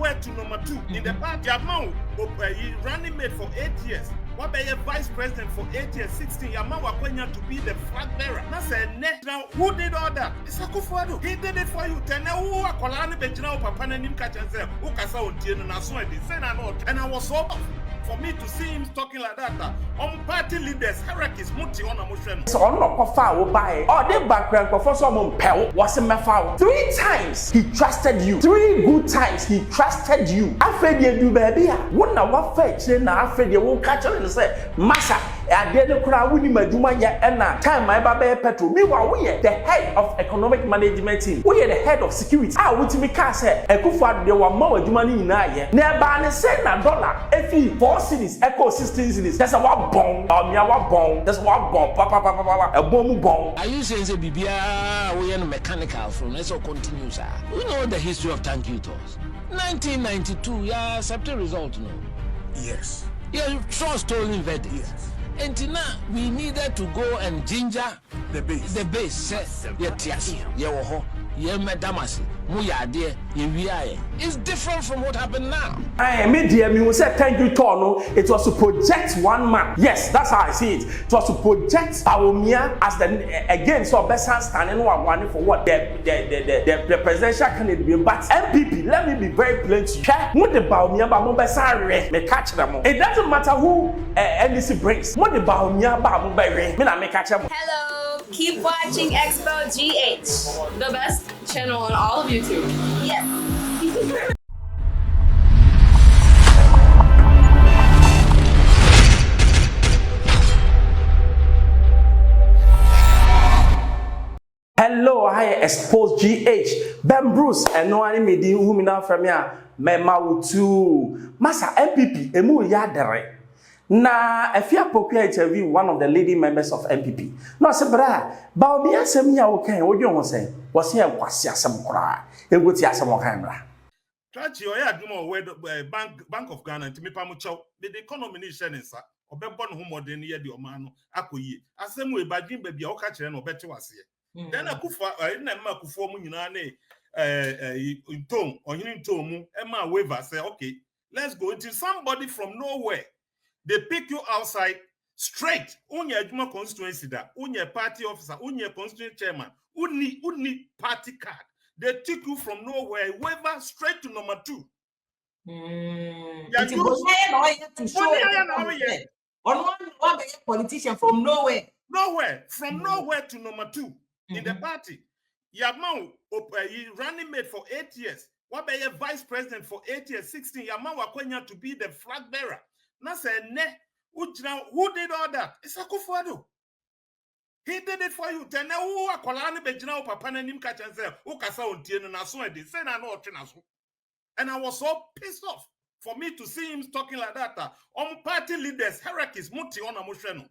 nowhere to number 2 in the party. Amount running mate for 8 years. What be a vice president for 8 years, 16 years? Man wakwenya to be the flag bearer. That's a net. Now who did all that? It's Akufo-Addo. He did it for you. Tell who akola ne bejina papa na nim ka chense. Who kasa ontie no na so e dey say na not. And I was so for me to see him talking like that. Party leaders, hierarchies, muti on amotion. So on no fa wo buy. Oh, the background for some pell was a 3 times he trusted you. 3 good times he trusted you. Afraid you do baby. One na what fetch na afraid you won't catch and say, Massa, I didn't cry with him aduma ya and time my baby petrol. Meanwhile, we are the head of economic management team. We are the head of security. Ah, what me can say, Akufo-Addo there were more money in a nearby say na dollar. If he 4 cities, echo 16 cities. That's a what bomb. That's what bomb. A bomb bomb. Are you saying say Bibia we are mechanical from let's all continue, sir? We know the history of thank you tours. 1992, yeah, accepted result, no? Yes. Yeah, trust stolen verdict. Yes. And now we needed to go and ginger the base. The base, yeah, tiasi, yeah, yeah, madamasi, muya dear, yeah, it's different from what happened now. I media me say thank you Tono. It was to project one man. Yes, that's how I see it. It was to project Bawumia as the again so best standing one for what the presidential candidate. But NPP, let me be very plain to you. What the Bawumia ba mo besa re me catch them. It doesn't matter who NDC brings. What the Bawumia ba mo be re me na me catch them. Hello, keep watching Xposed GH, the best channel on all of YouTube. Yes. Hello, I Xposed GH. Ben Bruce and no one made you whom now from here. Mema too. Massa NPP, emu ya dere. Na Afia Pokua interview one of the leading members of NPP. No se bra, Bawumia asem ya wo kan wo dwon se wo se enkwase asem kora. Egoti asem wo kan bra. Trachi oya aduma we Bank of Ghana ntimi pa mo chew. The economy ni hye nsa. Obebo no homode ne ye de oma no akoyie. Asem we badwin ba bia wo ka kire no obete wase. Then Akufo na ma Akufo mu nyina na ntom ohini ntom mu e ma waiver say okay, let's go into somebody from nowhere. They pick you outside straight. Unya adwuma constituency da. Unya party officer. Unya constituent chairman. Uni party card. They take you from nowhere. Waiver straight to number 2. One politician from nowhere. From nowhere to number 2 in the party. Yamau running mate for 8 years. What be a vice president for 8 years, 16 Yamau wakwenya to be the flag bearer. Na say ne who did all that? It's Akufo-Addo. He did it for you. Tell who akola ne bejina papa na nim ka chense who kasa ontie no na so e dey say na no otwe na so. And I was so pissed off for me to see him talking like that. Party leaders, hierarchies, muti on amotion.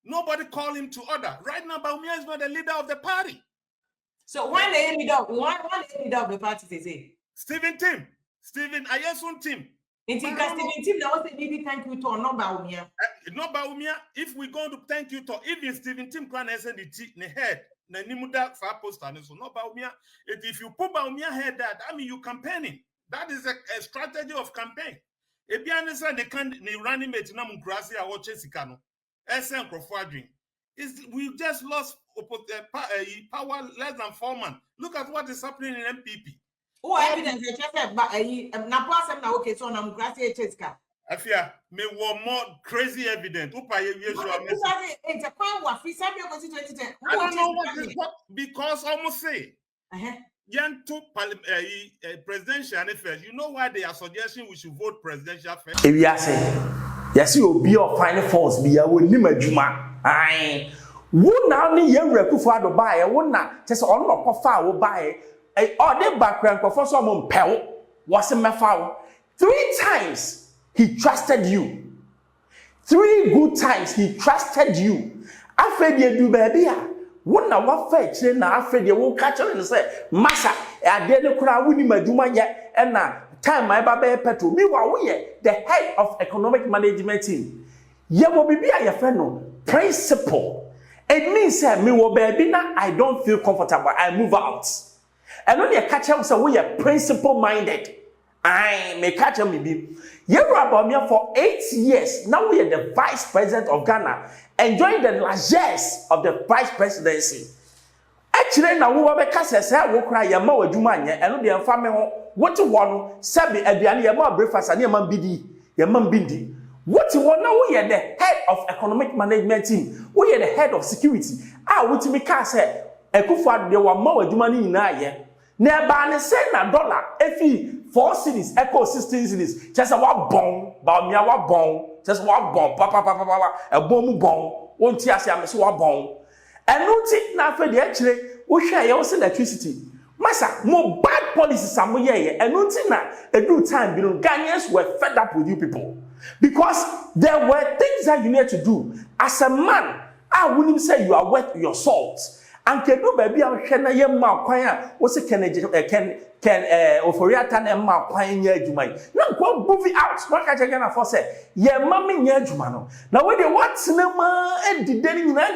Nobody called him to order. Right now, Bawumia is not the leader of the party. So one leader of the party they say? Stephen Ayesun Tim. In Stephen Tim, that was a needy thank you to not Bawumia. Not Bawumia. If we're going to thank you to even Stephen Tim can send the head. Na nimuda for poster so not Bawumia. If you put Bawumia head that, I mean you campaigning. That is a strategy of campaign. If you understand the running mate na munkrasi a watch sikano. SN Crofadrin. We just lost power less than 4 months. Look at what is happening in NPP. Oh, evidence okay, so I'm grassy cheska. Afia, me want more crazy evidence. I don't know what is what because almost say. Young to presidential first. You know why they are suggesting we should vote presidential first? If you say, yes, you'll be your final force, be a will limit Juma. Aye. Would now need young Akufo-Addo buy a would not just on or far will buy a other background for someone pell was a mafia. 3 times he trusted you. 3 good times he trusted you. Afraid you do baby. Wouldn't know what fetch na afraid you won't catch her and say, Massa, I didn't cry with him aduma yet and now time my baby petrol. Meanwhile, we are the head of economic management team. You will be a friend no principle. It means that me will baby now I don't feel comfortable. I move out. And when you catch up, so we are principle minded. I may catch me be. Yewura Bawumia for 8 years. Now we are the vice president of Ghana, enjoying the largesse of the vice presidency. Actually, now we will make us say we cry yama wadwuma anye eno de emfa me ho wote wo no sabe aduane yama breakfast ani yama bidi yama bindi wote wo na we are the head of economic management team we are the head of security wote me ka say Akufo-Addo de wa ma wadwuma ni nyina ye na ba ne say na dollar efi 4 cities echo 16 cities just wa bon Bawumia wa bon just wa bon papa ebon mu bon wonti ase am so wa bon Enuti na fe de akire wo hwe ye wo se electricity masa mo bad policies am ye enuti na edu time bi no Ghanaians were fed up with you people because there were things that you need to do as a man. I wouldn't say you are worth your salt and kedu ba bia hwe na ye ma kwan a wo se ken oforiata na ma kwan nya adwuma na go move out what ka chega na for say ye ma me nya adwuma no na we dey what na ma edide ni nyina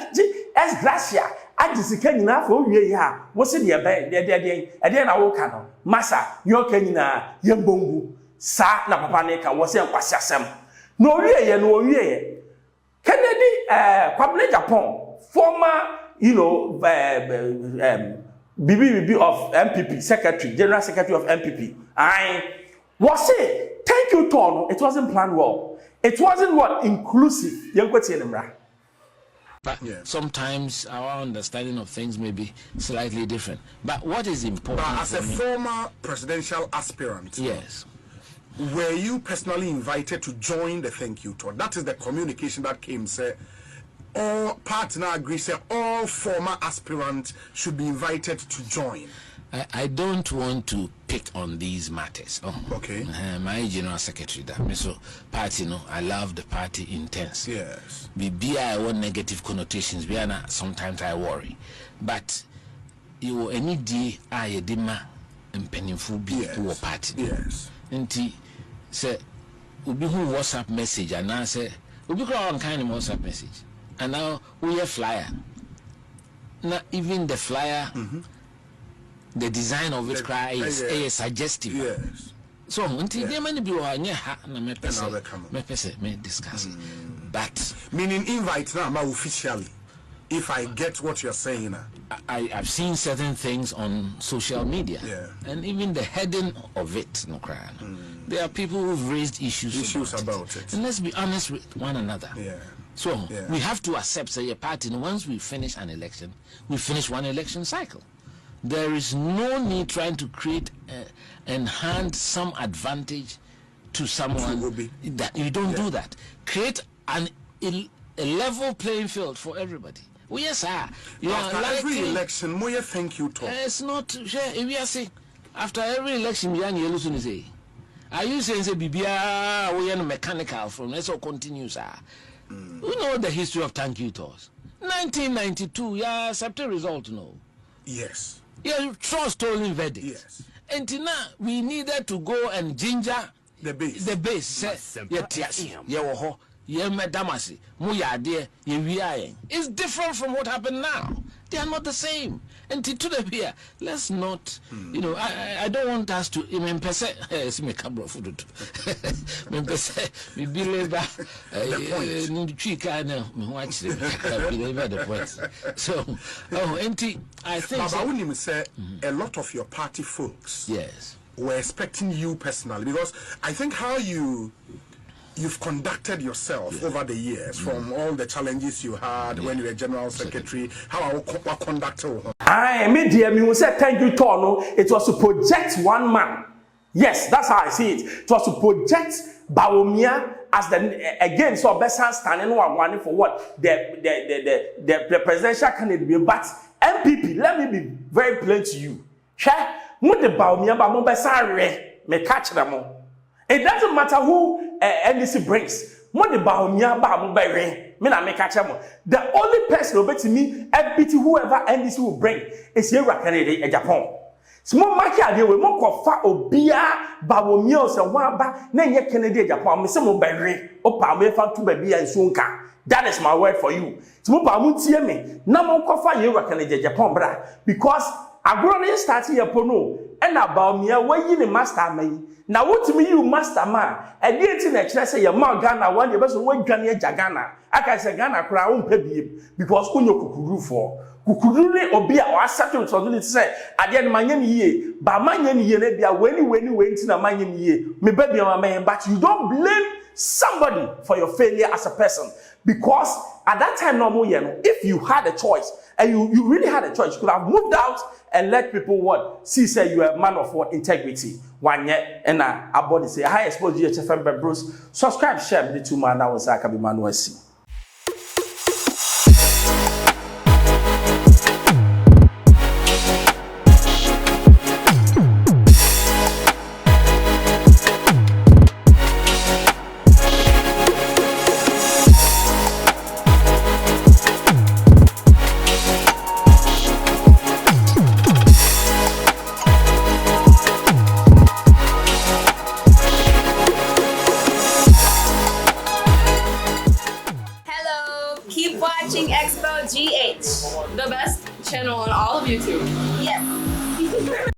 es gracia agisika nyina fa owie ya wo se de de na wo ka no masa yo ka nyina ye mbongu sa na papa ne ka wo se nkwasi asem no owie ye Kennedy kwabne Japan former BB of NPP secretary, general secretary of NPP. I was saying, thank you, Tono. It wasn't planned well. It wasn't what inclusive. But sometimes our understanding of things may be slightly different. But what is important? But as a former presidential aspirant, yes, were you personally invited to join the thank you tour? That is the communication that came. Say, all partner agree. Say all former aspirants should be invited to join. I don't want to pick on these matters. Oh, okay. My general secretary, that so party, I love the party intense. Yes. I want negative connotations. Sometimes I worry, but you any day I dima and painful be to party. Yes. Nti say ubi who WhatsApp message and I say ubi on kind of WhatsApp message and now we have flyer. Not even the flyer. The design of it is suggestive. Yes. So until there many people are near na me discuss. But meaning invite now officially. If I get what you're saying, I've seen certain things on social media, and even the heading of it, there are people who've raised issues about it. And let's be honest with one another. So we have to accept, say, a party. And once we finish an election, we finish one election cycle. There is no need trying to create and hand some advantage to someone. That you don't do that. Create a level playing field for everybody. Oh, yes, sir. After every election, more thank you talk. It's not. We are saying after every election, we are losing. Say, are you saying say Bibia we are mechanical from? Let's all continue, sir. We know the history of thank you tours. 1992, accepted result, no. Yes. Trust stolen verdict. Yes. And now we needed to go and ginger the base. The base. Say, it's different from what happened now. They are not the same. And to the here, let's not, I don't want us to so, I think say a lot of your party folks yes were expecting you personally, because I think how you've conducted yourself over the years, from all the challenges you had when you were general secretary, how I conducted. Media me say thank you, Tono. It was to project one man. Yes, that's how I see it. It was to project Bawumia as the again so best standing one for what the presidential candidate. But NPP, let me be very plain to you. What the Bawumia ba best me catch them all. It doesn't matter who NDC brings. What the Bawumia ba me na me catch them. The only person who bet me NPP whoever NDC will bring is Herh candidate in Japan. Small market idea we mo kofa obia Bawumia se wan ba na nye candidate Japan me se mo bere o pa me fa to ba bia nso nka. That is my word for you. Small pa mo tie me na mo kofa Herh candidate Japan bra because agro starting here pono ena Bawumia wayi ne master mai na wotumi you master ma e dey ti na kire say ye ma Ghana one ye be so wadwane agya Ghana aka say Ghana kura wo mpa biem because kunyo kukuru for kukuru ne obi a o accept responsibility say ade ne manye ne yie ba manye ne yie na bia weni ti na manye ne yie me ba bia ma but you don't blame somebody for your failure as a person because at that time no more if you had a choice and you really had a choice you could have moved out and let people what see say you are a man of what integrity one yet and abody say high exposed GHFM Bruce subscribe share the 2 man now was Akabi Manuel C. Keep watching Xposed GH, the best channel on all of YouTube. Yes.